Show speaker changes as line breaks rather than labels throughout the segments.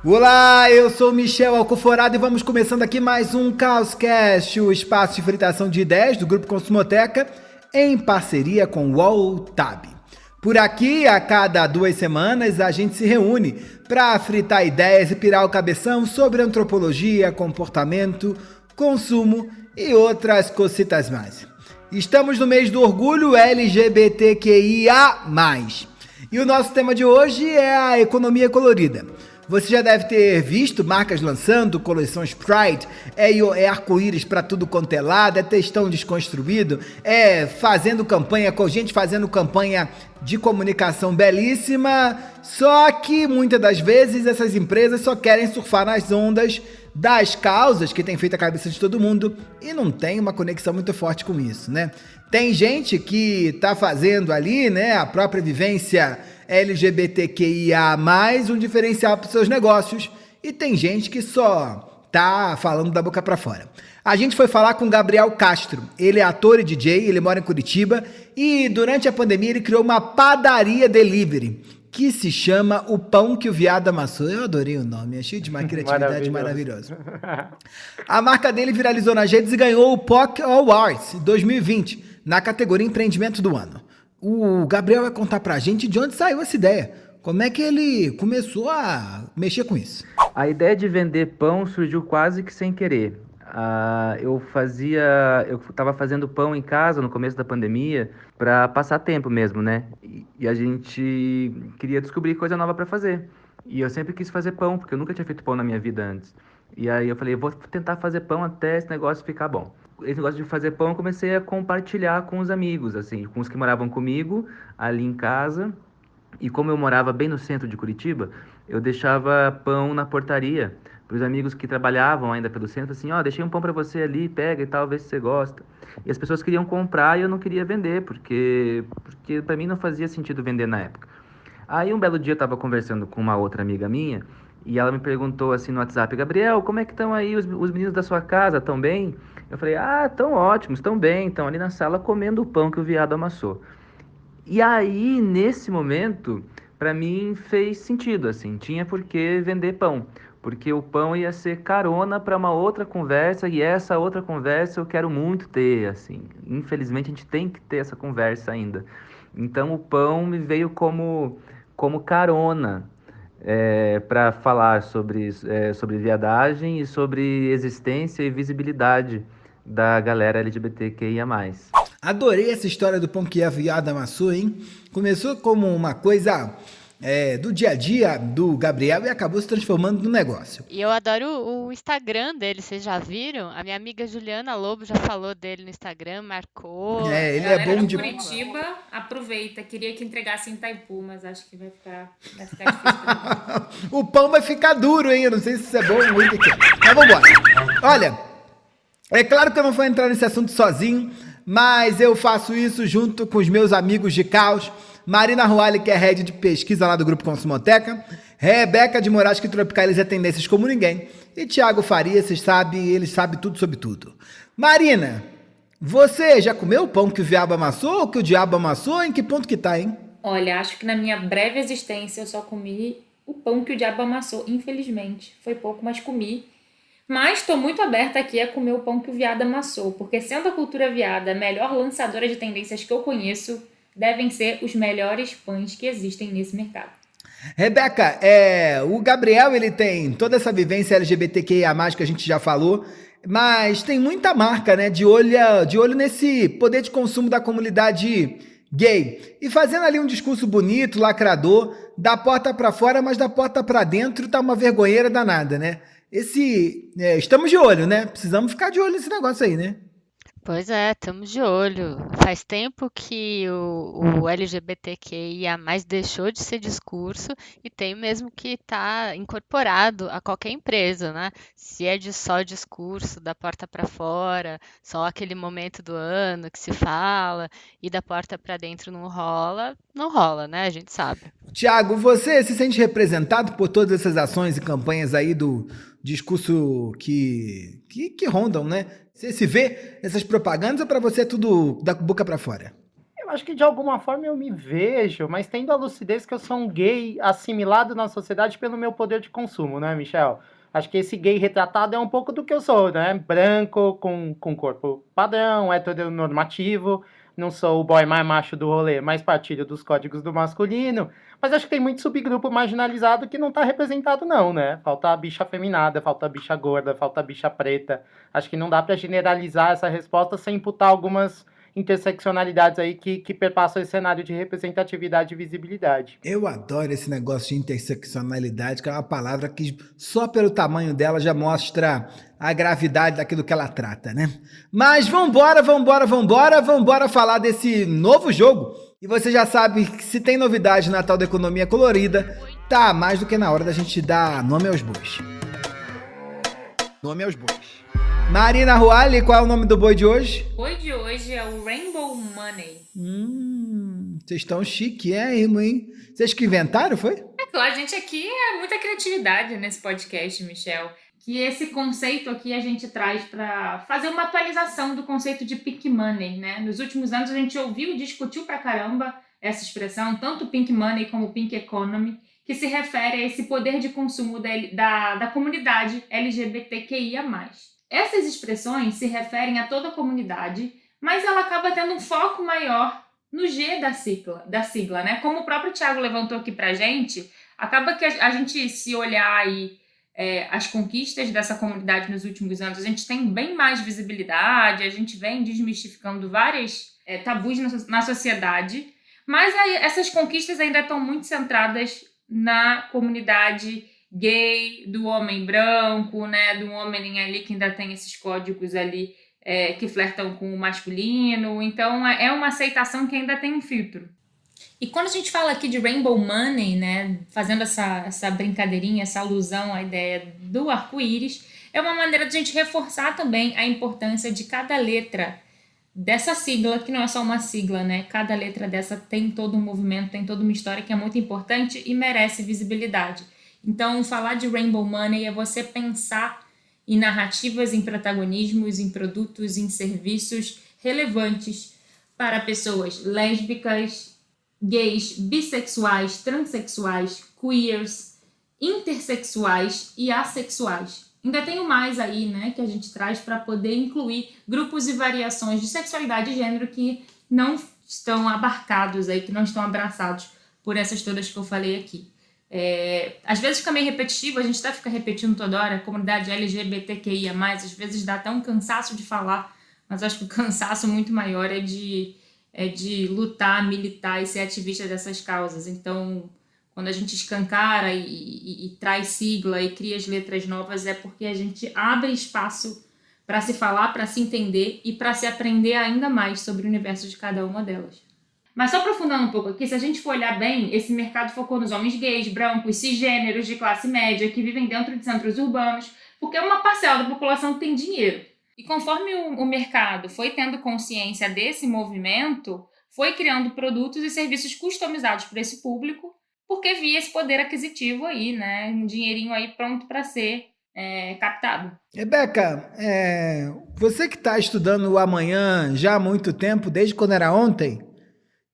Olá, eu sou Michel Alcoforado e vamos começando aqui mais um Caoscast, o espaço de fritação de ideias do Grupo Consumoteca, em parceria com o UOL-TAB. Por aqui, a cada 2 semanas, a gente se reúne para fritar ideias e pirar o cabeção sobre antropologia, comportamento, consumo e outras cositas mais. Estamos no mês do orgulho LGBTQIA+. E o nosso tema de hoje é a economia colorida. Você já deve ter visto marcas lançando coleções Pride, é arco-íris para tudo quanto é lado, é textão desconstruído, fazendo campanha, com gente fazendo campanha de comunicação belíssima, só que muitas das vezes essas empresas só querem surfar nas ondas das causas que tem feito a cabeça de todo mundo e não tem uma conexão muito forte com isso, né? Tem gente que tá fazendo ali, né, a própria vivência LGBTQIA+, um diferencial para os seus negócios, e tem gente que só tá falando da boca para fora. A gente foi falar com o Gabriel Castro, ele é ator e DJ, ele mora em Curitiba, e durante a pandemia ele criou uma padaria delivery, que se chama O Pão que o Viado Amassou. Eu adorei o nome, achei de uma criatividade maravilhosa. A marca dele viralizou nas redes e ganhou o POC Awards 2020, na categoria Empreendimento do Ano. O Gabriel vai contar pra gente de onde saiu essa ideia. Como é que ele começou a mexer com isso?
A ideia de vender pão surgiu quase que sem querer. Eu estava fazendo pão em casa no começo da pandemia para passar tempo mesmo, né? E a gente queria descobrir coisa nova para fazer. E eu sempre quis fazer pão, porque eu nunca tinha feito pão na minha vida antes. E aí eu falei, vou tentar fazer pão até esse negócio ficar bom. Esse negócio de fazer pão eu comecei a compartilhar com os amigos, assim, com os que moravam comigo ali em casa. E como eu morava bem no centro de Curitiba, eu deixava pão na portaria para os amigos que trabalhavam ainda pelo centro, assim, deixei um pão para você ali, pega e tal, vê se você gosta. E as pessoas queriam comprar e eu não queria vender, porque para mim não fazia sentido vender na época. Aí um belo dia eu estava conversando com uma outra amiga minha e ela me perguntou assim no WhatsApp, Gabriel, como é que estão aí os meninos da sua casa, estão bem? Eu falei, estão ótimos, estão bem, estão ali na sala comendo o pão que o viado amassou. E aí, nesse momento, para mim fez sentido, assim, tinha por que vender pão, porque o pão ia ser carona para uma outra conversa e essa outra conversa eu quero muito ter, assim. Infelizmente a gente tem que ter essa conversa ainda. Então o pão me veio como carona para falar sobre viadagem e sobre existência e visibilidade da galera LGBTQIA+.
Adorei essa história do pão que a viada amassou, hein? Começou como uma coisa do dia a dia do Gabriel e acabou se transformando num negócio.
E eu adoro o Instagram dele, vocês já viram? A minha amiga Juliana Lobo já falou dele no Instagram, marcou.
Ele é bom de...
Curitiba, aproveita. Queria que entregasse em Itaipu, mas acho que vai ficar difícil pra mim.
O pão vai ficar duro, hein? Eu não sei se isso é bom ou ruim. Mas vambora. Olha, é claro que eu não vou entrar nesse assunto sozinho, mas eu faço isso junto com os meus amigos de caos, Marina Ruali, que é head de pesquisa lá do Grupo Consumoteca, Rebeca de Moraes, que tropicaliza tendências como ninguém, e Thiago Faria, ele sabe tudo sobre tudo. Marina, você já comeu o pão que o diabo amassou ou que o diabo amassou? Em que ponto que tá, hein?
Olha, acho que na minha breve existência eu só comi o pão que o diabo amassou, infelizmente. Foi pouco, mas comi. Mas estou muito aberta aqui a comer o pão que o viado amassou, porque sendo a cultura viada a melhor lançadora de tendências que eu conheço, devem ser os melhores pães que existem nesse mercado.
Rebeca, o Gabriel ele tem toda essa vivência LGBTQIA+, que a gente já falou, mas tem muita marca, né, de olho nesse poder de consumo da comunidade gay. E fazendo ali um discurso bonito, lacrador, da porta para fora, mas da porta para dentro tá uma vergonheira danada, né? Estamos de olho, né? Precisamos ficar de olho nesse negócio aí, né?
Pois é, estamos de olho. Faz tempo que o LGBTQIA+ deixou de ser discurso e tem mesmo que estar incorporado a qualquer empresa, né? Se é só discurso da porta para fora, só aquele momento do ano que se fala e da porta para dentro não rola, né? A gente sabe.
Tiago, você se sente representado por todas essas ações e campanhas aí do discurso que rondam, né? Você se vê essas propagandas ou para você é tudo da boca para fora?
Eu
acho que de alguma forma eu me vejo, mas tendo a lucidez que eu sou um gay assimilado na sociedade pelo meu poder de consumo, né, Michel? Acho que esse gay retratado é um pouco do que eu sou, né? Branco, com corpo padrão, heteronormativo. Não sou o boy mais macho do rolê, mas partilho dos códigos do masculino. Mas acho que tem muito subgrupo marginalizado que não está representado, não, né? Falta a bicha afeminada, falta a bicha gorda, falta a bicha preta. Acho que não dá para generalizar essa resposta sem imputar algumas interseccionalidades aí que perpassam esse cenário de representatividade e visibilidade.
Eu adoro esse negócio de interseccionalidade, que é uma palavra que só pelo tamanho dela já mostra a gravidade daquilo que ela trata, né? Mas vambora falar desse novo jogo. E você já sabe que se tem novidade na tal da economia colorida, tá mais do que na hora da gente dar nome aos bois. Nome aos bois. Marina Ruali, qual é o nome do boi de hoje?
O boi de hoje é o Rainbow Money.
Vocês estão chiquérrimos, hein? Vocês que inventaram, foi?
É claro, a gente aqui é muita criatividade nesse podcast, Michel. Que esse conceito aqui a gente traz para fazer uma atualização do conceito de pink money, né? Nos últimos anos a gente ouviu e discutiu pra caramba essa expressão, tanto pink money como pink economy, que se refere a esse poder de consumo da comunidade LGBTQIA+. Essas expressões se referem a toda a comunidade, mas ela acaba tendo um foco maior no G da sigla, né? Como o próprio Thiago levantou aqui pra gente, acaba que a gente, se olhar aí as conquistas dessa comunidade nos últimos anos, a gente tem bem mais visibilidade, a gente vem desmistificando vários tabus na sociedade, mas essas conquistas ainda estão muito centradas na comunidade gay, do homem branco, né, do homem ali que ainda tem esses códigos ali que flertam com o masculino. Então é uma aceitação que ainda tem um filtro. E quando a gente fala aqui de Rainbow Money, né, fazendo essa brincadeirinha, essa alusão à ideia do arco-íris, é uma maneira de a gente reforçar também a importância de cada letra dessa sigla, que não é só uma sigla, né? Cada letra dessa tem todo um movimento, tem toda uma história que é muito importante e merece visibilidade. Então, falar de Rainbow Money é você pensar em narrativas, em protagonismos, em produtos, em serviços relevantes para pessoas lésbicas, gays, bissexuais, transexuais, queers, intersexuais e assexuais. Ainda tem mais aí, né, que a gente traz para poder incluir grupos e variações de sexualidade e gênero que não estão abarcados aí, que não estão abraçados por essas todas que eu falei aqui. Às vezes fica meio repetitivo, a gente até fica repetindo toda hora, a comunidade LGBTQIA+, às vezes dá até um cansaço de falar, mas acho que o cansaço muito maior é de lutar, militar e ser ativista dessas causas. Então, quando a gente escancara e traz sigla e cria as letras novas, é porque a gente abre espaço para se falar, para se entender e para se aprender ainda mais sobre o universo de cada uma delas. Mas só aprofundando um pouco aqui, se a gente for olhar bem, esse mercado focou nos homens gays, brancos, cisgêneros, de classe média, que vivem dentro de centros urbanos, porque é uma parcela da população que tem dinheiro. E conforme o mercado foi tendo consciência desse movimento, foi criando produtos e serviços customizados para esse público, porque via esse poder aquisitivo aí, né? Um dinheirinho aí pronto para ser captado.
Rebeca, você que está estudando o amanhã já há muito tempo, desde quando era ontem,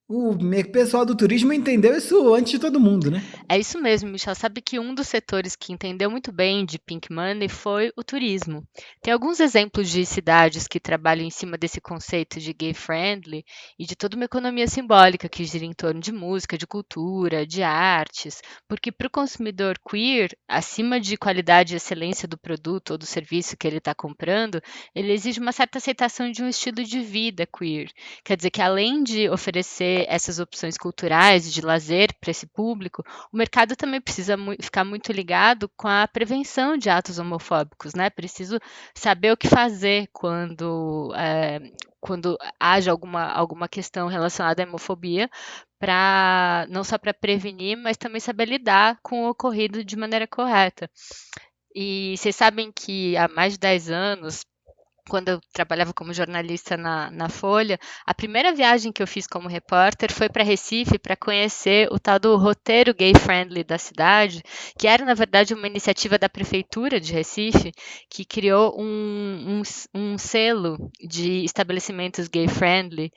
o pessoal do turismo entendeu isso antes de todo mundo, né?
É isso mesmo, Michel. Sabe que um dos setores que entendeu muito bem de Pink Money foi o turismo. Tem alguns exemplos de cidades que trabalham em cima desse conceito de gay friendly e de toda uma economia simbólica que gira em torno de música, de cultura, de artes, porque para o consumidor queer, acima de qualidade e excelência do produto ou do serviço que ele está comprando, ele exige uma certa aceitação de um estilo de vida queer. Quer dizer que além de oferecer essas opções culturais de lazer para esse público, o mercado também precisa ficar muito ligado com a prevenção de atos homofóbicos, né? Preciso saber o que fazer quando haja alguma questão relacionada à homofobia, não só para prevenir, mas também saber lidar com o ocorrido de maneira correta. E vocês sabem que há mais de 10 anos quando eu trabalhava como jornalista na Folha, a primeira viagem que eu fiz como repórter foi para Recife para conhecer o tal do roteiro gay-friendly da cidade, que era, na verdade, uma iniciativa da Prefeitura de Recife, que criou um selo de estabelecimentos gay-friendly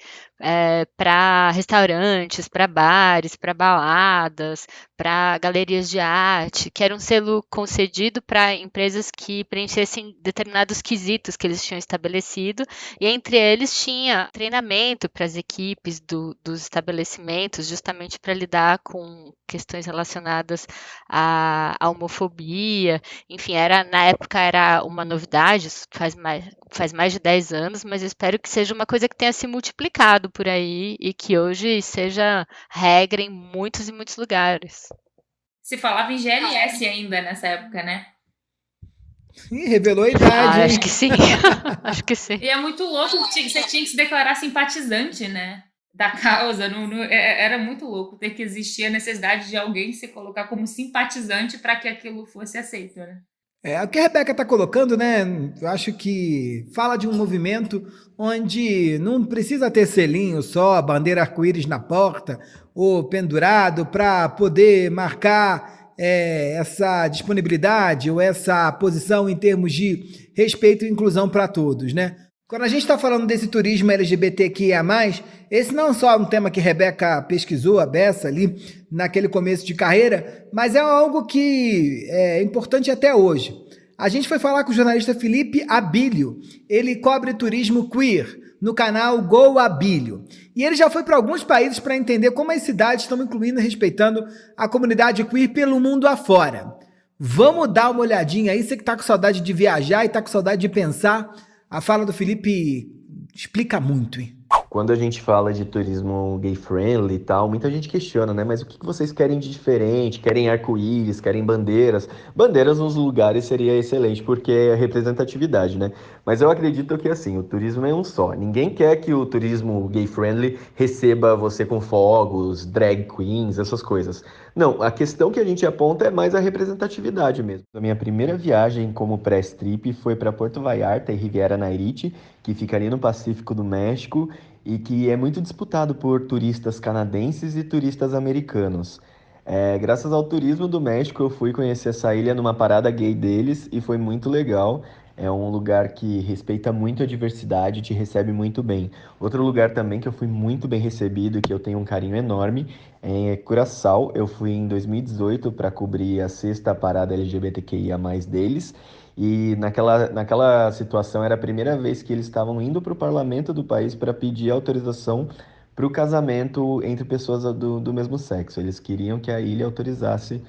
para restaurantes, para bares, para baladas, para galerias de arte, que era um selo concedido para empresas que preenchessem determinados quesitos que eles tinham estabelecido, e entre eles tinha treinamento para as equipes dos estabelecimentos, justamente para lidar com questões relacionadas à homofobia. Enfim, na época era uma novidade, isso faz mais de 10 anos, mas eu espero que seja uma coisa que tenha se multiplicado por aí e que hoje seja regra em muitos e muitos lugares.
Se falava em GLS ainda nessa época, né?
Ih, revelou a idade, hein?
Acho que sim. Acho que sim.
E é muito louco que você tinha que se declarar simpatizante, né? Da causa. Era muito louco ter que existir a necessidade de alguém se colocar como simpatizante para que aquilo fosse aceito, né?
O que a Rebeca está colocando, né? Eu acho que fala de um movimento onde não precisa ter selinho só, bandeira arco-íris na porta ou pendurado para poder marcar essa disponibilidade ou essa posição em termos de respeito e inclusão para todos, né? Quando a gente está falando desse turismo LGBTQIA+, esse não é só um tema que a Rebeca pesquisou, a Bessa, ali, naquele começo de carreira, mas é algo que é importante até hoje. A gente foi falar com o jornalista Felipe Abílio, ele cobre turismo queer no canal Go Abílio. E ele já foi para alguns países para entender como as cidades estão incluindo e respeitando a comunidade queer pelo mundo afora. Vamos dar uma olhadinha aí, você que está com saudade de viajar e está com saudade de pensar. A fala do Felipe explica muito, hein?
Quando a gente fala de turismo gay-friendly e tal, muita gente questiona, né? Mas o que vocês querem de diferente? Querem arco-íris? Querem bandeiras? Bandeiras nos lugares seria excelente, porque é representatividade, né? Mas eu acredito que, assim, o turismo é um só. Ninguém quer que o turismo gay-friendly receba você com fogos, drag queens, essas coisas. Não, a questão que a gente aponta é mais a representatividade mesmo. A minha primeira viagem como press trip foi para Porto Vallarta e Riviera Nayarit, que fica ali no Pacífico do México, e que é muito disputado por turistas canadenses e turistas americanos. Graças ao turismo do México, eu fui conhecer essa ilha numa parada gay deles e foi muito legal. É um lugar que respeita muito a diversidade e te recebe muito bem. Outro lugar também que eu fui muito bem recebido e que eu tenho um carinho enorme é Curaçao. Eu fui em 2018 para cobrir a 6ª parada LGBTQIA+ deles. E naquela situação era a primeira vez que eles estavam indo para o parlamento do país para pedir autorização para o casamento entre pessoas do mesmo sexo. Eles queriam que a ilha autorizasse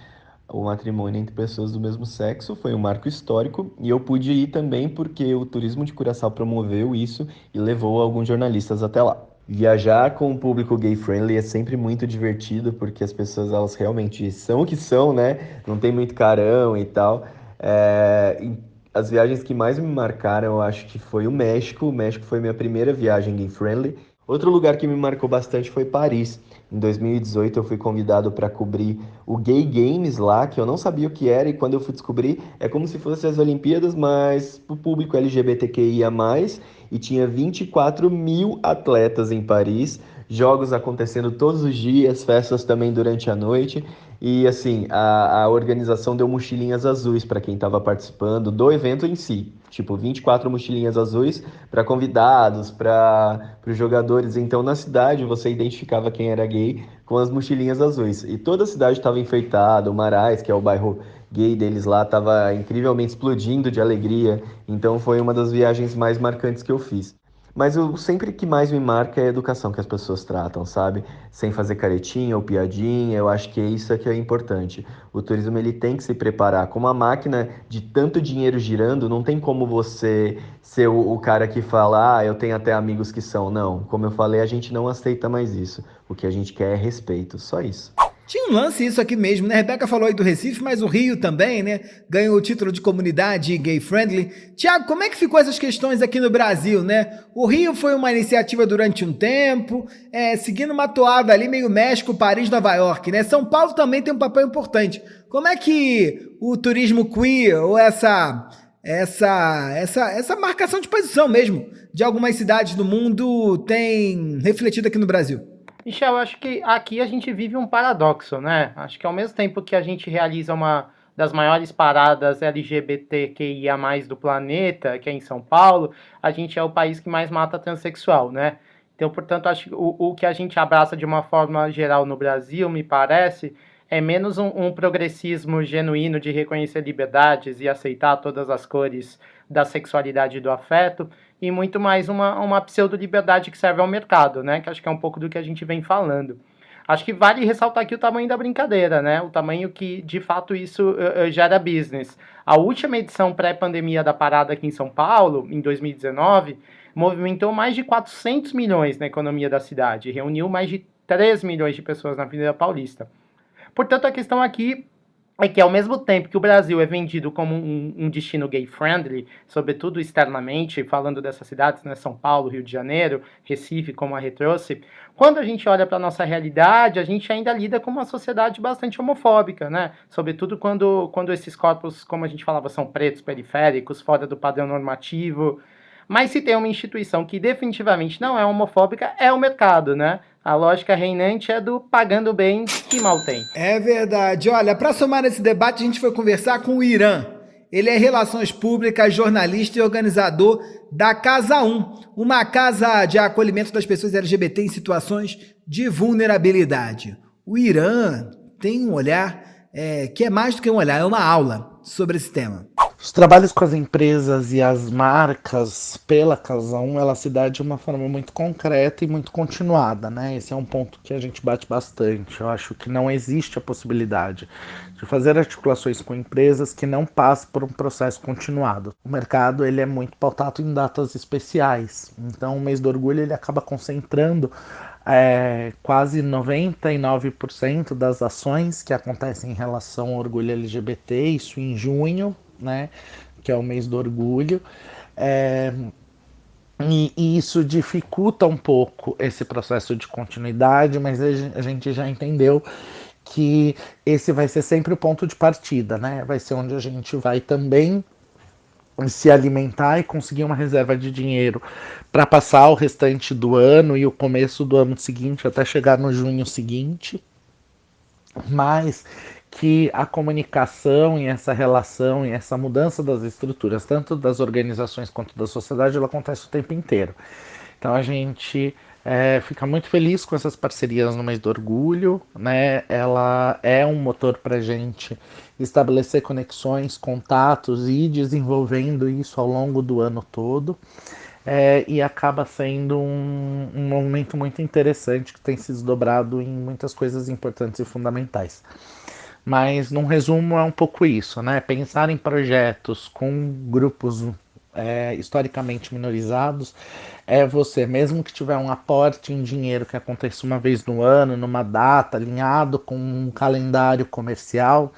o matrimônio entre pessoas do mesmo sexo. Foi um marco histórico e eu pude ir também porque o turismo de Curaçao promoveu isso e levou alguns jornalistas até lá. Viajar com o público gay-friendly é sempre muito divertido porque as pessoas elas realmente são o que são, né? Não tem muito carão e tal. As viagens que mais me marcaram, eu acho que foi o México. O México foi minha primeira viagem gay-friendly. Outro lugar que me marcou bastante foi Paris. Em 2018 eu fui convidado para cobrir o Gay Games lá, que eu não sabia o que era, e quando eu fui descobrir, é como se fossem as Olimpíadas, mas para o público LGBTQIA+, e tinha 24 mil atletas em Paris, jogos acontecendo todos os dias, festas também durante a noite, e assim, a organização deu mochilinhas azuis para quem estava participando do evento em si. Tipo, 24 mochilinhas azuis para convidados, para os jogadores. Então, na cidade, você identificava quem era gay com as mochilinhas azuis. E toda a cidade estava enfeitada. O Marais, que é o bairro gay deles lá, estava incrivelmente explodindo de alegria. Então, foi uma das viagens mais marcantes que eu fiz. Mas sempre que mais me marca é a educação que as pessoas tratam, sabe? Sem fazer caretinha ou piadinha, eu acho que é isso que é importante. O turismo ele tem que se preparar. Com uma máquina de tanto dinheiro girando, não tem como você ser o cara que fala, eu tenho até amigos que são. Não, como eu falei, a gente não aceita mais isso. O que a gente quer é respeito, só isso.
Tinha um lance isso aqui mesmo, né? A Rebeca falou aí do Recife, mas o Rio também, né? Ganhou o título de comunidade gay-friendly. Tiago, como é que ficou essas questões aqui no Brasil, né? O Rio foi uma iniciativa durante um tempo, seguindo uma toada ali, meio México, Paris, Nova York, né? São Paulo também tem um papel importante. Como é que o turismo queer, ou essa essa marcação de posição mesmo de algumas cidades do mundo tem refletido aqui no Brasil?
Michel, eu acho que aqui a gente vive um paradoxo, né? Acho que ao mesmo tempo que a gente realiza uma das maiores paradas LGBTQIA+ do planeta, que é em São Paulo, a gente é o país que mais mata transexual, né? Então, portanto, acho que o que a gente abraça de uma forma geral no Brasil, me parece, é menos um progressismo genuíno de reconhecer liberdades e aceitar todas as cores da sexualidade e do afeto, e muito mais uma pseudo-liberdade que serve ao mercado, né? Que acho que é um pouco do que a gente vem falando. Acho que vale ressaltar aqui o tamanho da brincadeira, né? O tamanho que, de fato, isso gera business. A última edição pré-pandemia da parada aqui em São Paulo, em 2019, movimentou mais de 400 milhões na economia da cidade, reuniu mais de 3 milhões de pessoas na Avenida Paulista. Portanto, a questão aqui é que, ao mesmo tempo que o Brasil é vendido como um destino gay-friendly, sobretudo externamente, falando dessas cidades, né, São Paulo, Rio de Janeiro, Recife, como a Rê trouxe, quando a gente olha para a nossa realidade, a gente ainda lida com uma sociedade bastante homofóbica, né? Sobretudo quando esses corpos, como a gente falava, são pretos, periféricos, fora do padrão normativo. Mas se tem uma instituição que definitivamente não é homofóbica, é o mercado, né? A lógica reinante é do pagando bem que mal tem.
É verdade. Olha, para somar esse debate, a gente foi conversar com o Irã. Ele é Relações Públicas, jornalista e organizador da Casa 1, uma casa de acolhimento das pessoas LGBT em situações de vulnerabilidade. O Irã tem um olhar que é mais do que um olhar, é uma aula sobre esse tema.
Os trabalhos com as empresas e as marcas pela Casa 1, ela se dá de uma forma muito concreta e muito continuada, né? Esse é um ponto que a gente bate bastante. Eu acho que não existe a possibilidade de fazer articulações com empresas que não passem por um processo continuado. O mercado ele é muito pautado em datas especiais, então o mês do orgulho ele acaba concentrando quase 99% das ações que acontecem em relação ao orgulho LGBT, isso em junho, né, que é o mês do orgulho, e isso dificulta um pouco esse processo de continuidade, mas a gente já entendeu que esse vai ser sempre o ponto de partida, né? Vai ser onde a gente vai também se alimentar e conseguir uma reserva de dinheiro para passar o restante do ano e o começo do ano seguinte até chegar no junho seguinte, mas que a comunicação e essa relação e essa mudança das estruturas, tanto das organizações quanto da sociedade, ela acontece o tempo inteiro. Então a gente fica muito feliz com essas parcerias no mês do orgulho, né? Ela é um motor para a gente estabelecer conexões, contatos e ir desenvolvendo isso ao longo do ano todo. E acaba sendo um movimento muito interessante que tem se desdobrado em muitas coisas importantes e fundamentais. Mas, num resumo, é um pouco isso, né? Pensar em projetos com grupos historicamente minorizados é você, mesmo que tiver um aporte em dinheiro que aconteça uma vez no ano, numa data, alinhado com um calendário comercial,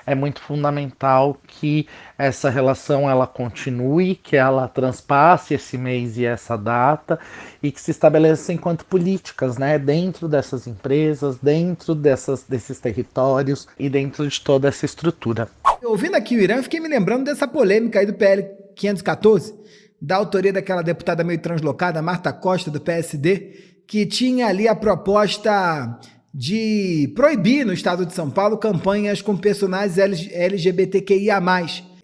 é muito fundamental que essa relação ela continue, que ela transpasse esse mês e essa data e que se estabeleça enquanto políticas, né, dentro dessas empresas, dentro desses territórios e dentro de toda essa estrutura.
Ouvindo aqui o Irã, fiquei me lembrando dessa polêmica aí do PL 514, da autoria daquela deputada meio translocada, Marta Costa, do PSD, que tinha ali a proposta de proibir no estado de São Paulo campanhas com personagens LGBTQIA+.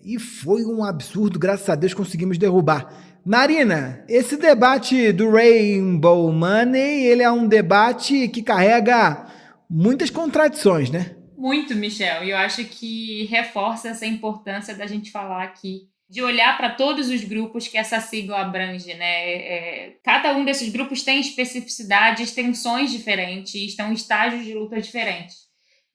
E foi um absurdo, graças a Deus conseguimos derrubar. Marina, esse debate do Rainbow Money, ele é um debate que carrega muitas contradições, né?
Muito, Michel. E eu acho que reforça essa importância da gente falar aqui, de olhar para todos os grupos que essa sigla abrange, né? Cada um desses grupos tem especificidades, tensões diferentes, tem estágios de luta diferentes.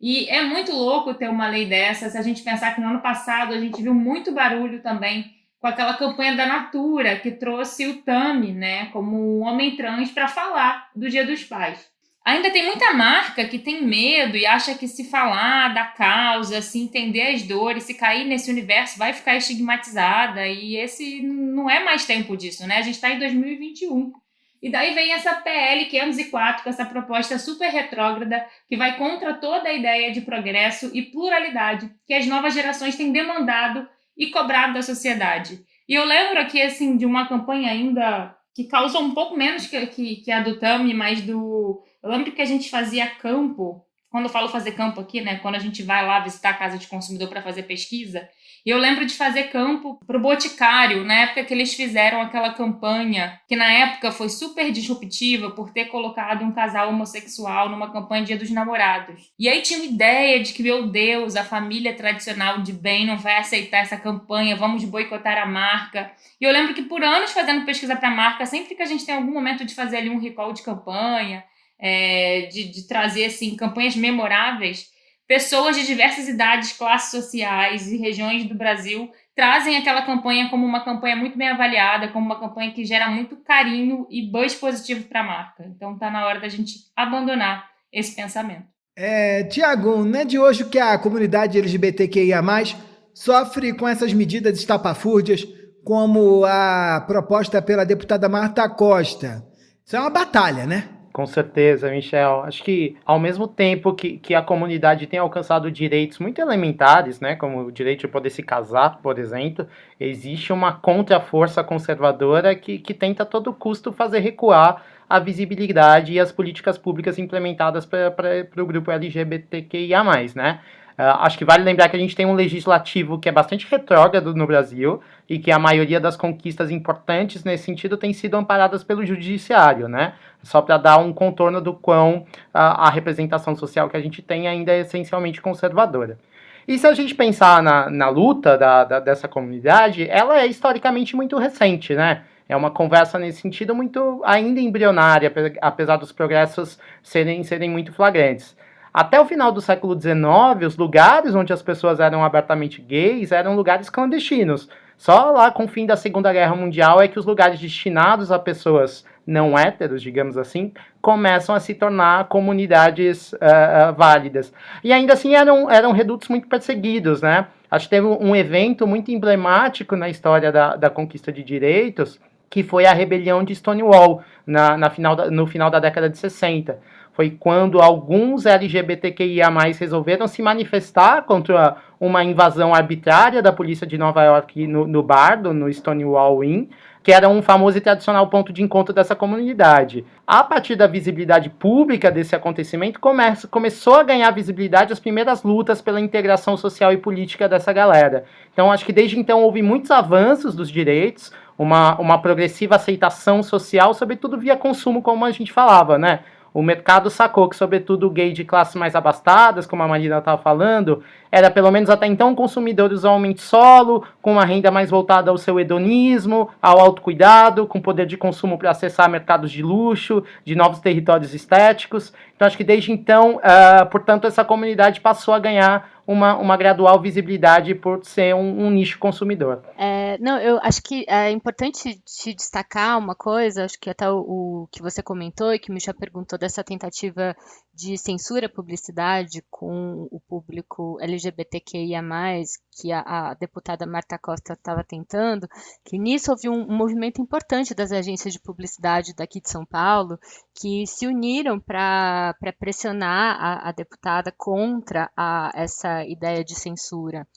E é muito louco ter uma lei dessa, se a gente pensar que no ano passado a gente viu muito barulho também com aquela campanha da Natura, que trouxe o Tami, né, como um homem trans para falar do Dia dos Pais. Ainda tem muita marca que tem medo e acha que se falar da causa, se entender as dores, se cair nesse universo, vai ficar estigmatizada. E esse não é mais tempo disso, né? A gente está em 2021. E daí vem essa PL 504, com essa proposta super retrógrada, que vai contra toda a ideia de progresso e pluralidade que as novas gerações têm demandado e cobrado da sociedade. E eu lembro aqui, assim, de uma campanha ainda que causou um pouco menos que a do Tami, mas eu lembro que a gente fazia campo, quando eu falo fazer campo aqui, né, quando a gente vai lá visitar a casa de consumidor para fazer pesquisa, e eu lembro de fazer campo pro Boticário, na época que eles fizeram aquela campanha, que na época foi super disruptiva por ter colocado um casal homossexual numa campanha Dia dos Namorados. E aí tinha uma ideia de que, meu Deus, a família tradicional de bem não vai aceitar essa campanha, vamos boicotar a marca. E eu lembro que por anos fazendo pesquisa para a marca, sempre que a gente tem algum momento de fazer ali um recall de campanha, de trazer assim, campanhas memoráveis, pessoas de diversas idades, classes sociais e regiões do Brasil trazem aquela campanha como uma campanha muito bem avaliada, como uma campanha que gera muito carinho e buzz positivo para a marca. Então está na hora da gente abandonar esse pensamento.
Tiago, não é de hoje que a comunidade LGBTQIA+, sofre com essas medidas estapafúrdias, como a proposta pela deputada Marta Costa. Isso é uma batalha, né?
Com certeza, Michel. Acho que ao mesmo tempo que a comunidade tem alcançado direitos muito elementares, né, como o direito de poder se casar, por exemplo, existe uma contra-força conservadora que tenta a todo custo fazer recuar a visibilidade e as políticas públicas implementadas para o grupo LGBTQIA+, né? Acho que vale lembrar que a gente tem um legislativo que é bastante retrógrado no Brasil e que a maioria das conquistas importantes nesse sentido tem sido amparadas pelo judiciário, né? Só para dar um contorno do quão a representação social que a gente tem ainda é essencialmente conservadora. E se a gente pensar na luta dessa comunidade, ela é historicamente muito recente, né? É uma conversa nesse sentido muito ainda embrionária, apesar dos progressos serem muito flagrantes. Até o final do século XIX, os lugares onde as pessoas eram abertamente gays eram lugares clandestinos. Só lá com o fim da Segunda Guerra Mundial é que os lugares destinados a pessoas não héteros, digamos assim, começam a se tornar comunidades válidas. E ainda assim eram redutos muito perseguidos, né? Acho que teve um evento muito emblemático na história da conquista de direitos, que foi a rebelião de Stonewall, no final da década de 60. Foi quando alguns LGBTQIA+, resolveram se manifestar contra uma invasão arbitrária da polícia de Nova York no Bardo, no Stonewall Inn, que era um famoso e tradicional ponto de encontro dessa comunidade. A partir da visibilidade pública desse acontecimento, começou a ganhar visibilidade as primeiras lutas pela integração social e política dessa galera. Então, acho que desde então houve muitos avanços dos direitos, uma progressiva aceitação social, sobretudo via consumo, como a gente falava, né? O mercado sacou que, sobretudo, o gay de classes mais abastadas, como a Marina estava falando, era pelo menos até então um consumidor usualmente solo, com uma renda mais voltada ao seu hedonismo, ao autocuidado, com poder de consumo para acessar mercados de luxo, de novos territórios estéticos. Então, acho que desde então, portanto, essa comunidade passou a ganhar uma gradual visibilidade por ser um nicho consumidor.
Não, eu acho que é importante te destacar uma coisa, acho que até o que você comentou e que o Michel perguntou dessa tentativa de censura à publicidade com o público LGBTQIA+, que a deputada Marta Costa estava tentando, que nisso houve um movimento importante das agências de publicidade daqui de São Paulo, que se uniram para pressionar a deputada contra essa ideia de censura.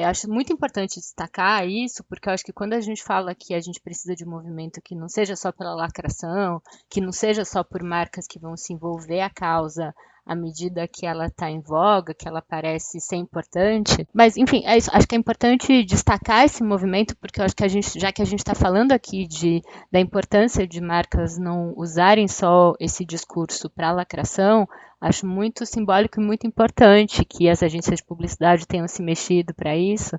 Acho muito importante destacar isso, porque eu acho que quando a gente fala que a gente precisa de um movimento que não seja só pela lacração, que não seja só por marcas que vão se envolver a causa à medida que ela está em voga, que ela parece ser importante. Mas, enfim, é isso. Acho que é importante destacar esse movimento, porque eu acho que já que a gente está falando aqui da importância de marcas não usarem só esse discurso para lacração, acho muito simbólico e muito importante que as agências de publicidade tenham se mexido para isso,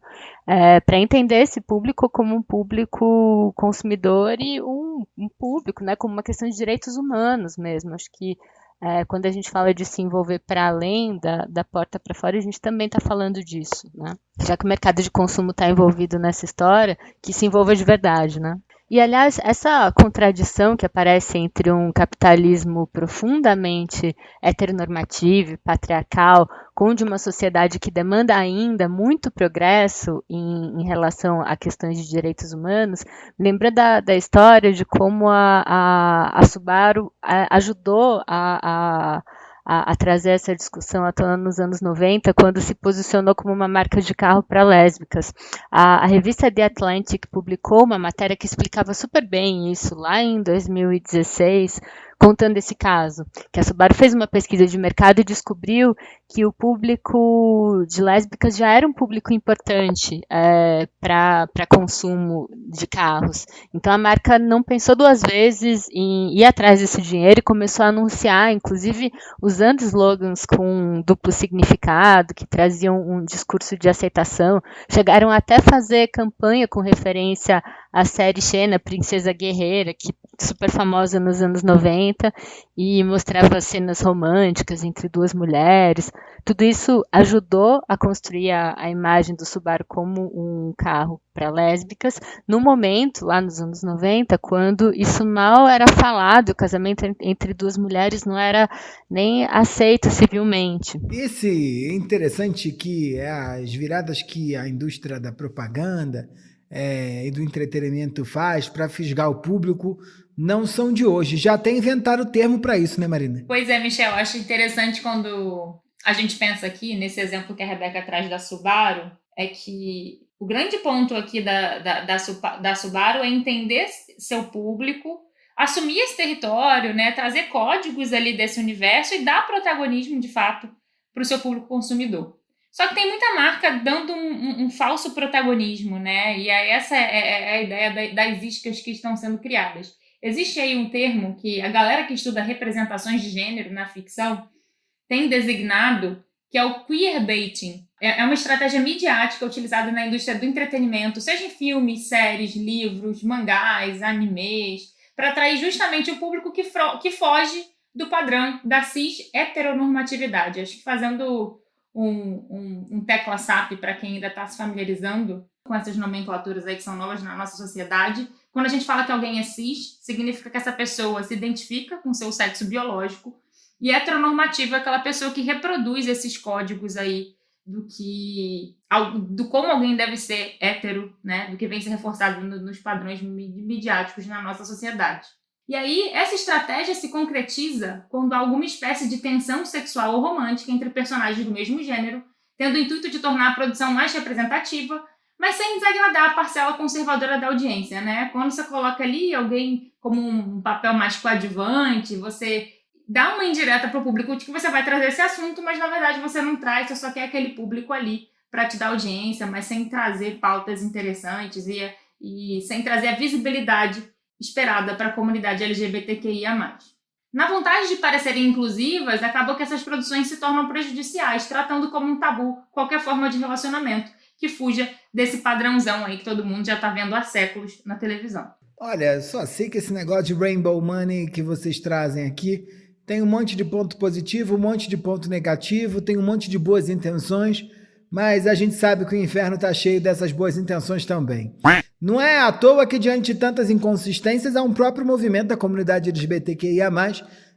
para entender esse público como um público consumidor e um público, né, como uma questão de direitos humanos mesmo. Acho que quando a gente fala de se envolver para além da porta para fora, a gente também está falando disso, né? Já que o mercado de consumo está envolvido nessa história, que se envolva de verdade, né? E, aliás, essa contradição que aparece entre um capitalismo profundamente heteronormativo e patriarcal com de uma sociedade que demanda ainda muito progresso em relação a questões de direitos humanos, lembra da história de como a Subaru ajudou a a trazer essa discussão à tona nos anos 90, quando se posicionou como uma marca de carro para lésbicas. A revista The Atlantic publicou uma matéria que explicava super bem isso lá em 2016, contando esse caso, que a Subaru fez uma pesquisa de mercado e descobriu que o público de lésbicas já era um público importante para consumo de carros. Então a marca não pensou duas vezes em ir atrás desse dinheiro e começou a anunciar, inclusive usando slogans com duplo significado, que traziam um discurso de aceitação. Chegaram até a fazer campanha com referência à série Xena, Princesa Guerreira, que super famosa nos anos 90, e mostrava cenas românticas entre duas mulheres. Tudo isso ajudou a construir a imagem do Subaru como um carro para lésbicas, no momento, lá nos anos 90, quando isso mal era falado, o casamento entre duas mulheres não era nem aceito civilmente.
Esse é interessante que as viradas que a indústria da propaganda e do entretenimento faz para fisgar o público não são de hoje. Já até inventaram o termo para isso, né, Marina?
Pois é, Michel, acho interessante quando a gente pensa aqui, nesse exemplo que a Rebeca traz da Subaru, é que o grande ponto aqui da Subaru é entender seu público, assumir esse território, né, trazer códigos ali desse universo e dar protagonismo, de fato, para o seu público consumidor. Só que tem muita marca dando um falso protagonismo, né? E aí essa é a ideia das iscas que estão sendo criadas. Existe aí um termo que a galera que estuda representações de gênero na ficção tem designado, que é o queerbaiting. É uma estratégia midiática utilizada na indústria do entretenimento, seja em filmes, séries, livros, mangás, animes, para atrair justamente o público que foge do padrão da cis-heteronormatividade. Acho que fazendo um tecla SAP para quem ainda está se familiarizando com essas nomenclaturas aí que são novas na nossa sociedade. Quando a gente fala que alguém é cis, significa que essa pessoa se identifica com seu sexo biológico, e heteronormativa é aquela pessoa que reproduz esses códigos aí do como alguém deve ser hétero, né? Do que vem se reforçado nos padrões midiáticos na nossa sociedade. E aí, essa estratégia se concretiza quando há alguma espécie de tensão sexual ou romântica entre personagens do mesmo gênero, tendo o intuito de tornar a produção mais representativa, mas sem desagradar a parcela conservadora da audiência, né? Quando você coloca ali alguém como um papel mais coadjuvante, você dá uma indireta para o público de que você vai trazer esse assunto, mas na verdade você não traz, você só quer aquele público ali para te dar audiência, mas sem trazer pautas interessantes e sem trazer a visibilidade esperada para a comunidade LGBTQIA+. Na vontade de parecerem inclusivas, acabou que essas produções se tornam prejudiciais, tratando como um tabu qualquer forma de relacionamento que fuja desse padrãozão aí que todo mundo já está vendo há séculos na televisão.
Olha, só sei que esse negócio de Rainbow Money que vocês trazem aqui tem um monte de ponto positivo, um monte de ponto negativo, tem um monte de boas intenções, mas a gente sabe que o inferno está cheio dessas boas intenções também. Não é à toa que, diante de tantas inconsistências, há um próprio movimento da comunidade LGBTQIA+,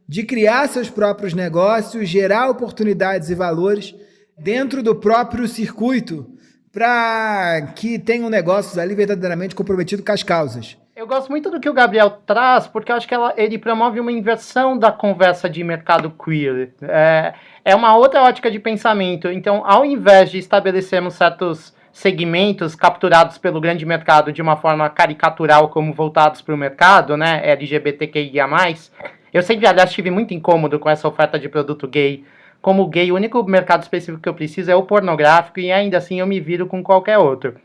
de criar seus próprios negócios, gerar oportunidades e valores dentro do próprio circuito para que tenham negócios ali verdadeiramente comprometidos com as causas.
Eu gosto muito do que o Gabriel traz, porque eu acho que ele promove uma inversão da conversa de mercado queer. É uma outra ótica de pensamento. Então, ao invés de estabelecermos certos segmentos capturados pelo grande mercado de uma forma caricatural, como voltados para o mercado, né, LGBTQIA+, eu sempre, aliás, estive muito incômodo com essa oferta de produto gay. Como gay, o único mercado específico que eu preciso é o pornográfico, e ainda assim eu me viro com qualquer outro.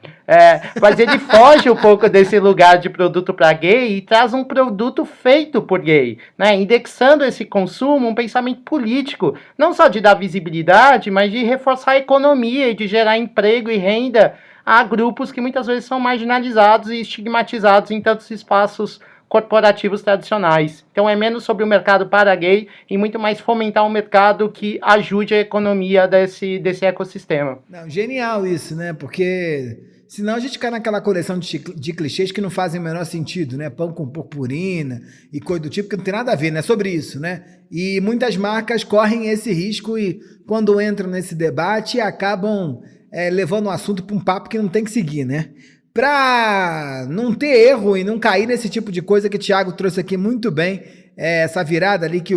Mas ele foge um pouco desse lugar de produto para gay e traz um produto feito por gay, né? Indexando esse consumo, um pensamento político, não só de dar visibilidade, mas de reforçar a economia e de gerar emprego e renda a grupos que muitas vezes são marginalizados e estigmatizados em tantos espaços corporativos tradicionais. Então é menos sobre o mercado para gay e muito mais fomentar um mercado que ajude a economia desse ecossistema.
Não, genial isso, né? Porque senão a gente cai naquela coleção de clichês que não fazem o menor sentido, né? Pão com purpurina e coisa do tipo, que não tem nada a ver, né? Sobre isso, né? E muitas marcas correm esse risco e quando entram nesse debate acabam levando o assunto para um papo que não tem que seguir, né? Para não ter erro e não cair nesse tipo de coisa que o Thiago trouxe aqui muito bem, essa virada ali que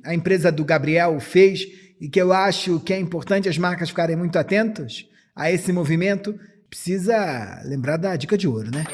a empresa do Gabriel fez e que eu acho que é importante as marcas ficarem muito atentas a esse movimento, precisa lembrar da dica de ouro, né?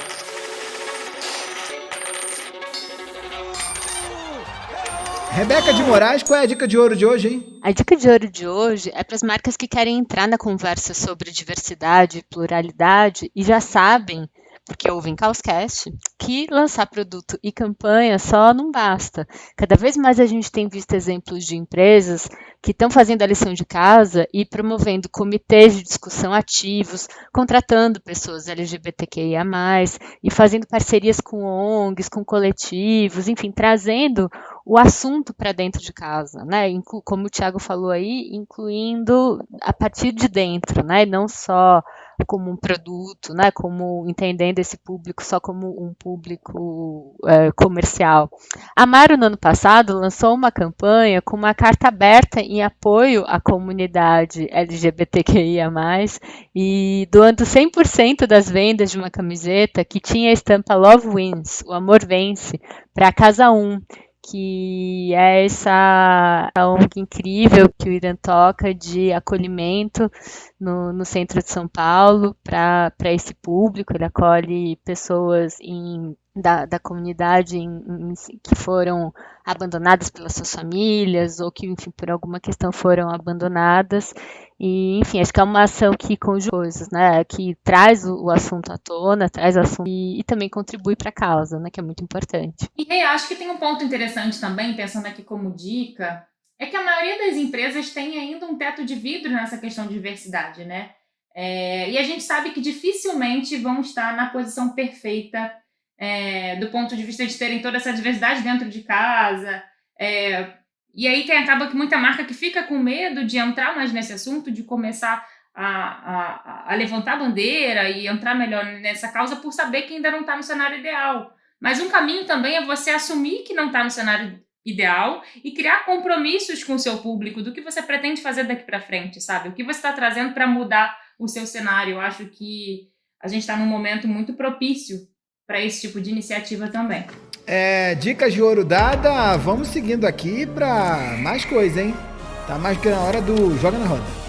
Rebeca de Moraes, qual é a dica de ouro de hoje, hein?
A dica de ouro de hoje é para as marcas que querem entrar na conversa sobre diversidade e pluralidade e já sabem, porque ouvem Causcast, que lançar produto e campanha só não basta. Cada vez mais a gente tem visto exemplos de empresas que estão fazendo a lição de casa e promovendo comitês de discussão ativos, contratando pessoas LGBTQIA+, e fazendo parcerias com ONGs, com coletivos, enfim, trazendo o assunto para dentro de casa, né? Como o Thiago falou aí, incluindo a partir de dentro, né? Não só como um produto, né? Como entendendo esse público só como um público comercial. A Maro, no ano passado, lançou uma campanha com uma carta aberta em apoio à comunidade LGBTQIA+, e doando 100% das vendas de uma camiseta que tinha a estampa Love Wins, o amor vence, para a Casa 1, que é essa ONG incrível que o Irã toca de acolhimento no centro de São Paulo para esse público. Ele acolhe pessoas da comunidade que foram abandonadas pelas suas famílias ou que, enfim, por alguma questão foram abandonadas. E, enfim, acho que é uma ação que conjuga coisas, né? Que traz o assunto à tona, traz assunto e também contribui para a causa, né? Que é muito importante.
E eu acho que tem um ponto interessante também, pensando aqui como dica, é que a maioria das empresas tem ainda um teto de vidro nessa questão de diversidade, né? E a gente sabe que dificilmente vão estar na posição perfeita do ponto de vista de terem toda essa diversidade dentro de casa. E aí acaba que muita marca que fica com medo de entrar mais nesse assunto, de começar a levantar a bandeira e entrar melhor nessa causa por saber que ainda não está no cenário ideal. Mas um caminho também é você assumir que não está no cenário ideal e criar compromissos com o seu público do que você pretende fazer daqui para frente, sabe? O que você está trazendo para mudar o seu cenário. Eu acho que a gente está num momento muito propício para esse tipo de iniciativa também.
Dicas de ouro dada, vamos seguindo aqui para mais coisa, hein? Tá mais que na hora do Joga na Roda.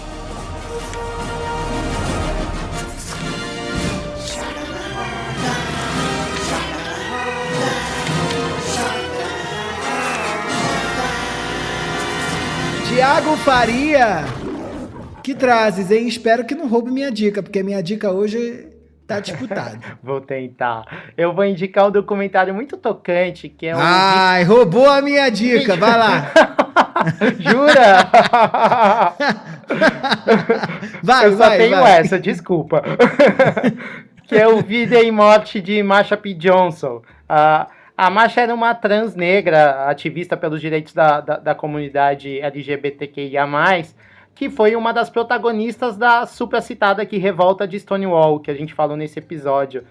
Tiago Faria, que trazes, hein? Espero que não roube minha dica, porque a minha dica hoje tá disputada.
Vou tentar. Eu vou indicar um documentário muito tocante, que é
roubou a minha dica, vai lá.
Jura? Eu só tenho essa, desculpa. Que é o Vida e Morte de Marsha P. Johnson. A Marsha era uma trans negra, ativista pelos direitos da comunidade LGBTQIA+, que foi uma das protagonistas da supracitada aqui Revolta de Stonewall, que a gente falou nesse episódio.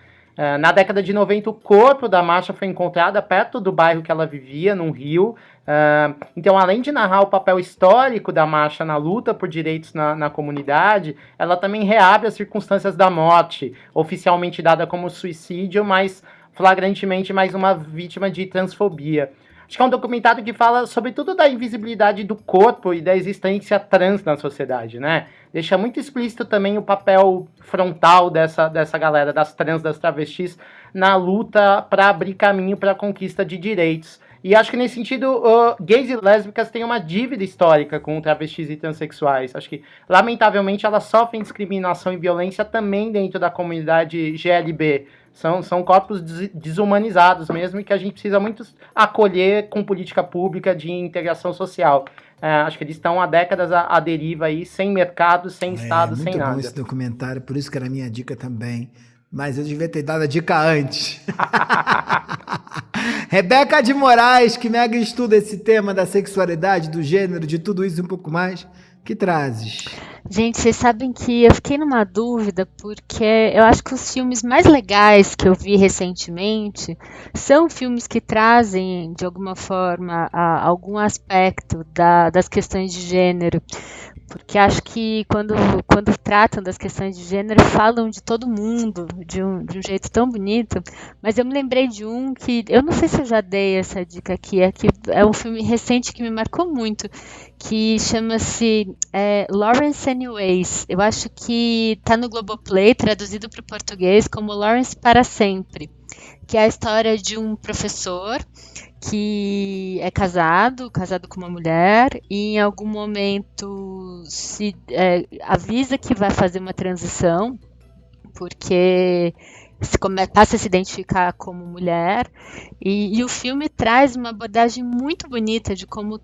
Na década de 90, o corpo da Marsha foi encontrado perto do bairro que ela vivia, num rio. Então, além de narrar o papel histórico da Marsha na luta por direitos na comunidade, ela também reabre as circunstâncias da morte, oficialmente dada como suicídio, mas flagrantemente mais uma vítima de transfobia. Acho que é um documentário que fala sobretudo da invisibilidade do corpo e da existência trans na sociedade, né? Deixa muito explícito também o papel frontal dessa galera, das trans, das travestis, na luta para abrir caminho para a conquista de direitos. E acho que nesse sentido, gays e lésbicas têm uma dívida histórica com travestis e transexuais. Acho que, lamentavelmente, elas sofrem discriminação e violência também dentro da comunidade GLB. São corpos desumanizados mesmo e que a gente precisa muito acolher com política pública de integração social. Acho que eles estão há décadas à deriva aí, sem mercado, sem Estado, sem nada.
Muito bom esse documentário, por isso que era a minha dica também. Mas eu devia ter dado a dica antes. Rebeca de Moraes, que mega estuda esse tema da sexualidade, do gênero, de tudo isso e um pouco mais, que trazes?
Gente, vocês sabem que eu fiquei numa dúvida porque eu acho que os filmes mais legais que eu vi recentemente são filmes que trazem, de alguma forma, algum aspecto das questões de gênero. Porque acho que quando tratam das questões de gênero, falam de todo mundo de um jeito tão bonito. Mas eu me lembrei de um que, eu não sei se eu já dei essa dica aqui, que é um filme recente que me marcou muito, que chama-se Lawrence Anyways. Eu acho que está no Globoplay, traduzido para o português como Lawrence para Sempre, que é a história de um professor que é casado com uma mulher, e em algum momento avisa que vai fazer uma transição, porque passa a se identificar como mulher, e o filme traz uma abordagem muito bonita de como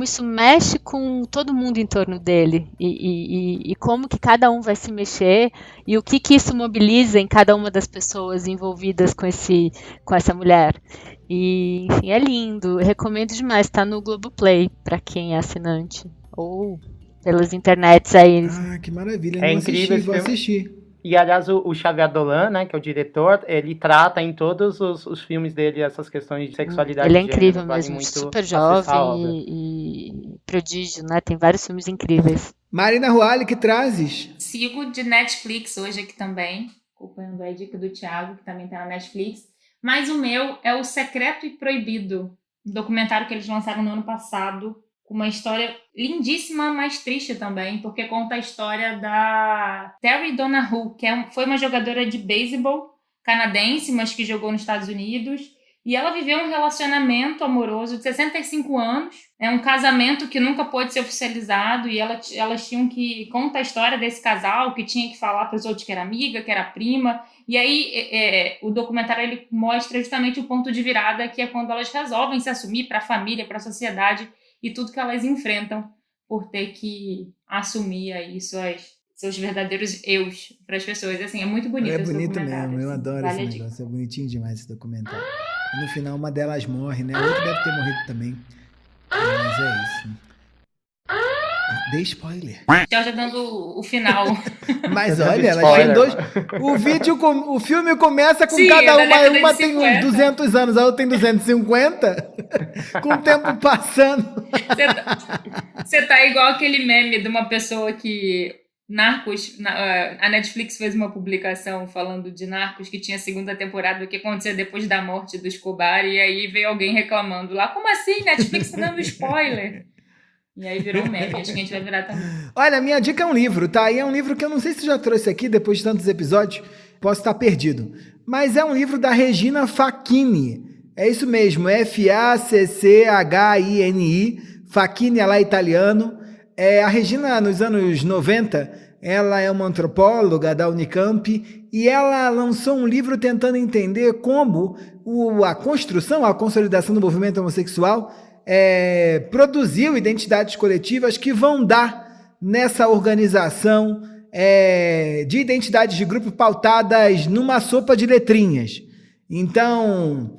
isso mexe com todo mundo em torno dele e como que cada um vai se mexer e o que isso mobiliza em cada uma das pessoas envolvidas com essa mulher. E, enfim, é lindo. Recomendo demais. Tá no Globoplay para quem é assinante ou pelas internets aí.
Ah, que maravilha.
É
Não
incrível
assisti,
esse
vou
filme.
assistir.
E, aliás, o Xavier Dolan, né, que é o diretor, ele trata em todos os filmes dele essas questões de sexualidade
Ele é
e gênero.
incrível
Vale
mesmo,
muito
super
acessar a obra.
jovem e prodígio, né? Tem vários filmes incríveis.
Marina Ruali, que trazes?
Sigo de Netflix hoje aqui também, acompanhando a dica do Thiago, que também tá na Netflix. Mas o meu é O Secreto e Proibido, um documentário que eles lançaram no ano passado, com uma história lindíssima, mas triste também, porque conta a história da Terry Donahue, que foi uma jogadora de beisebol canadense, mas que jogou nos Estados Unidos. E ela viveu um relacionamento amoroso de 65 anos. É um casamento que nunca pôde ser oficializado. E elas tinham que contar a história desse casal, que tinha que falar para os outros que era amiga, que era prima. E aí o documentário ele mostra justamente o ponto de virada, que é quando elas resolvem se assumir para a família, para a sociedade e tudo que elas enfrentam por ter que assumir aí seus verdadeiros eus para as pessoas. Assim, é muito bonito
É
esse
bonito
documentário.
mesmo, eu
assim,
adoro
vale a
esse
dica.
negócio. É bonitinho demais esse documentário. E no final uma delas morre, né? A outra deve ter morrido também. Mas é isso. Dei spoiler.
Já dando o final.
Mas olha, ela
Spoiler,
tem dois. O filme começa com
Sim,
cada
é da
uma.
década de
Uma tem
50.
uns 200 anos, a outra tem 250. Com o tempo passando.
Você tá igual aquele meme de uma pessoa que Narcos, a Netflix fez uma publicação falando de Narcos, que tinha a segunda temporada, o que acontecia depois da morte do Escobar, e aí veio alguém reclamando lá, como assim? Netflix tá dando spoiler. E aí virou um meme, acho que a gente vai virar também.
Olha, minha dica é um livro, tá? E é um livro que eu não sei se já trouxe aqui depois de tantos episódios, posso estar perdido. Mas é um livro da Regina Facchini. É isso mesmo, Facchini, Facchini é lá italiano. A Regina, nos anos 90, ela é uma antropóloga da Unicamp e ela lançou um livro tentando entender como a construção, a consolidação do movimento homossexual produziu identidades coletivas que vão dar nessa organização de identidades de grupo pautadas numa sopa de letrinhas. Então,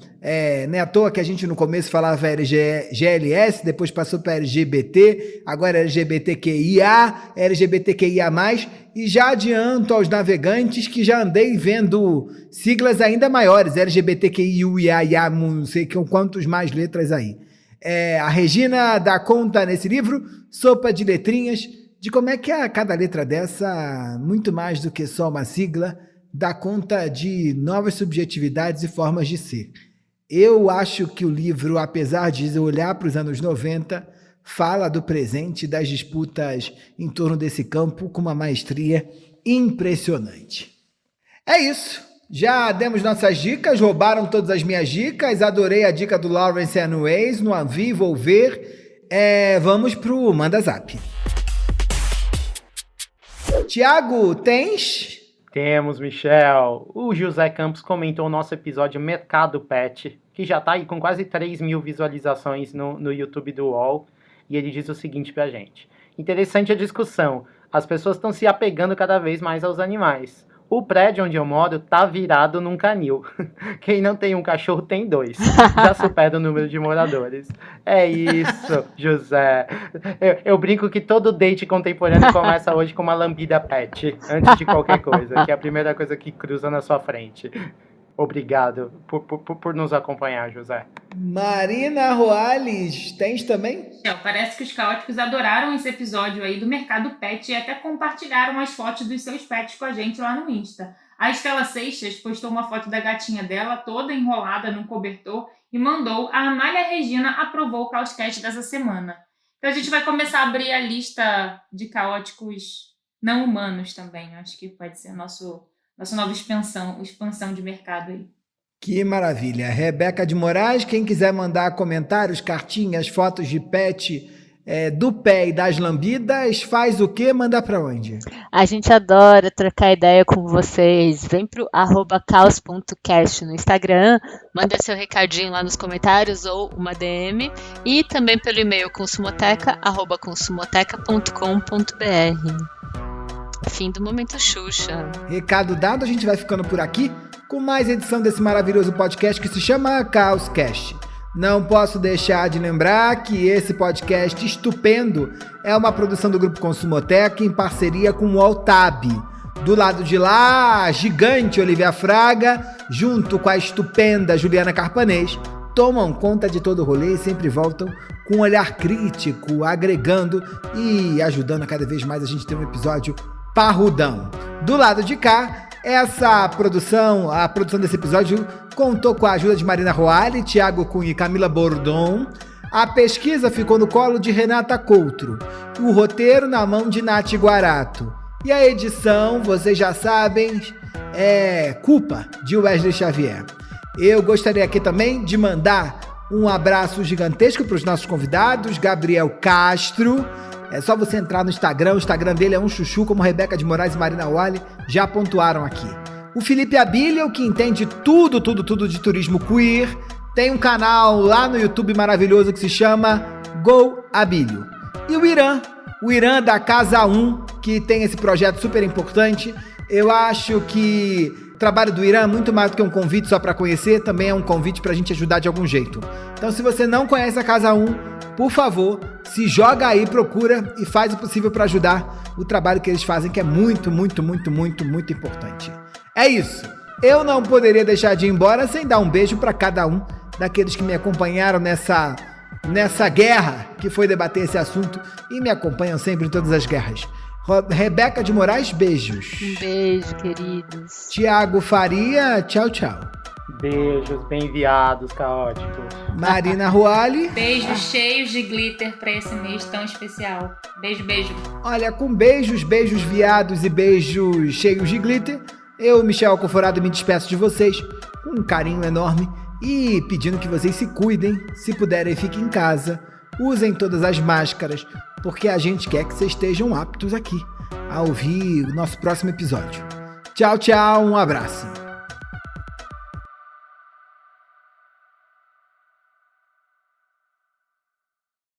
não é à toa que a gente no começo falava GLS, depois passou para LGBT, agora LGBTQIA, LGBTQIA+, e já adianto aos navegantes que já andei vendo siglas ainda maiores, LGBTQIA, não sei quantos mais letras aí. A Regina dá conta nesse livro, sopa de letrinhas, de como é que cada letra dessa, muito mais do que só uma sigla, dá conta de novas subjetividades e formas de ser. Eu acho que o livro, apesar de olhar para os anos 90, fala do presente e das disputas em torno desse campo com uma maestria impressionante. É isso. Já demos nossas dicas, roubaram todas as minhas dicas, adorei a dica do Lawrence Anyways, não a vi, vou ver. Vamos pro Manda Zap. Tiago, tens?
Temos, Michel. O José Campos comentou o nosso episódio Mercado Pet, que já tá aí com quase 3 mil visualizações no YouTube do UOL, e ele diz o seguinte pra gente. Interessante a discussão. As pessoas estão se apegando cada vez mais aos animais. O prédio onde eu moro tá virado num canil. Quem não tem um cachorro tem 2. Já supera o número de moradores. É isso, José. Eu brinco que todo date contemporâneo começa hoje com uma lambida pet, antes de qualquer coisa, que é a primeira coisa que cruza na sua frente. Obrigado por nos acompanhar, José.
Marina Ruales, tens também?
Parece que os caóticos adoraram esse episódio aí do Mercado Pet e até compartilharam as fotos dos seus pets com a gente lá no Insta. A Estela Seixas postou uma foto da gatinha dela toda enrolada num cobertor e mandou. A Amália Regina aprovou o Caoscast dessa semana. Então a gente vai começar a abrir a lista de caóticos não humanos também. Acho que pode ser nossa nova expansão de mercado aí.
Que maravilha. Rebeca de Moraes, quem quiser mandar comentários, cartinhas, fotos de pet do pé e das lambidas, faz o quê? Manda pra onde?
A gente adora trocar ideia com vocês. Vem pro @caos.cast no Instagram, manda seu recadinho lá nos comentários ou uma DM e também pelo e-mail consumoteca@consumoteca.com.br. Fim do Momento Xuxa.
Recado dado, a gente vai ficando por aqui com mais edição desse maravilhoso podcast que se chama Caoscast. Não posso deixar de lembrar que esse podcast estupendo é uma produção do Grupo Consumoteca em parceria com o Altab. Do lado de lá, a gigante Olivia Fraga, junto com a estupenda Juliana Carpanês, tomam conta de todo o rolê e sempre voltam com um olhar crítico, agregando e ajudando a cada vez mais a gente ter um episódio parrudão. Do lado de cá, a produção desse episódio contou com a ajuda de Marina Roale, Thiago Cunha e Camila Bordon. A pesquisa ficou no colo de Renata Coutro. O roteiro na mão de Nath Guarato. E a edição, vocês já sabem, é culpa de Wesley Xavier. Eu gostaria aqui também de mandar um abraço gigantesco para os nossos convidados, Gabriel Castro. É só você entrar no Instagram, o Instagram dele é um chuchu, como Rebeca de Moraes e Marina Wally já pontuaram aqui. O Felipe Abílio, que entende tudo de turismo queer, tem um canal lá no YouTube maravilhoso que se chama Go Abílio. E o Irã da Casa 1, que tem esse projeto super importante. Eu acho que o trabalho do Irã, muito mais do que um convite só para conhecer, também é um convite para a gente ajudar de algum jeito. Então, se você não conhece a Casa 1, por favor, se joga aí, procura e faz o possível para ajudar o trabalho que eles fazem, que é muito importante. É isso. Eu não poderia deixar de ir embora sem dar um beijo para cada um daqueles que me acompanharam nessa guerra que foi debater esse assunto e me acompanham sempre em todas as guerras. Rebeca de Moraes, beijos.
Um beijo, queridos.
Tiago Faria, tchau, tchau.
Beijos bem enviados, caóticos.
Marina Ruale.
Beijos cheios de glitter para esse mês tão especial. Beijo.
Olha, com beijos viados e beijos cheios de glitter, eu, Michel Alcoforado, me despeço de vocês com um carinho enorme e pedindo que vocês se cuidem, se puderem, fiquem em casa, usem todas as máscaras, porque a gente quer que vocês estejam aptos aqui a ouvir o nosso próximo episódio. Tchau, um abraço.